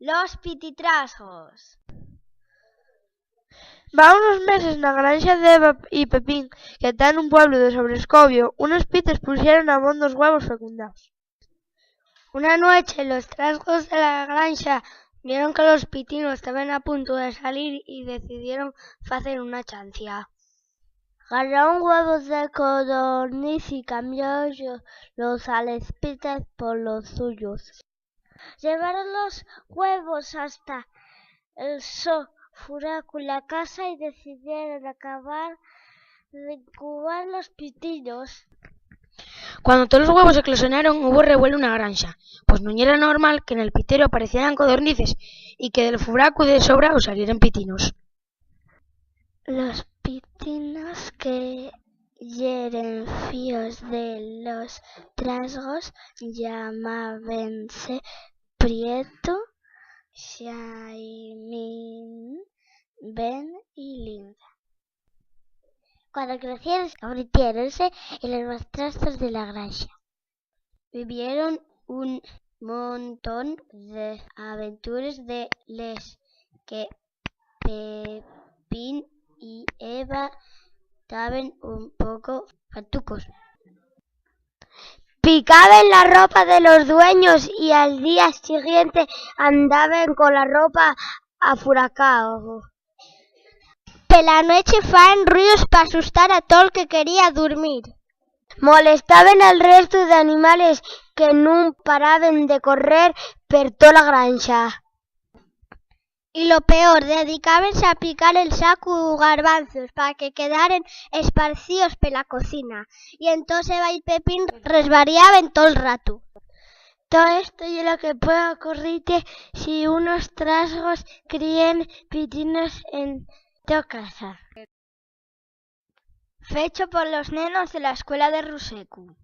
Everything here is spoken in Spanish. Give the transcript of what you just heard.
Los pititrasgos. Va unos meses na granxa de Eva y Pepín, que está nun pueblo de Sobrescobio, unos pites pusieron a mon dos huevos fecundados. Una noche los trasgos de la granja vieron que los pitinos estaban a punto de salir y decidieron hacer una chancia. Agarraron huevos de codorniz y cambió los alespites por los suyos. Llevaron los huevos hasta el furaco la casa y decidieron acabar de incubar los pitinos. Cuando todos los huevos eclosionaron, hubo revuelo en la granja, pues no era normal que en el pitero aparecieran codornices y que del furaco de sobra os salieran pitinos. Los pitinos que yeren fíos de los trasgos llamábense Prieto, Jaimín, Ben y Linda. Cuando crecieron, convirtiéronse en los maestros de la granja. Vivieron un montón de aventuras de les que Pepín y Eva estaban un poco fatucos. Picaban la ropa de los dueños y al día siguiente andaban con la ropa afuracao. Por la noche faen ruidos para asustar a todo el que quería dormir. Molestaban al resto de animales que no paraban de correr por toda la granja. Y lo peor, dedicábanse a picar el saco garbanzos para que quedaran esparcidos por la cocina. Y entonces Eva y Pepín resvariaban todo el rato. Todo esto es lo que puede ocurrirte si unos trasgos crían pitinos en tu casa. Fecho por los nenos de la escuela de Rusecu.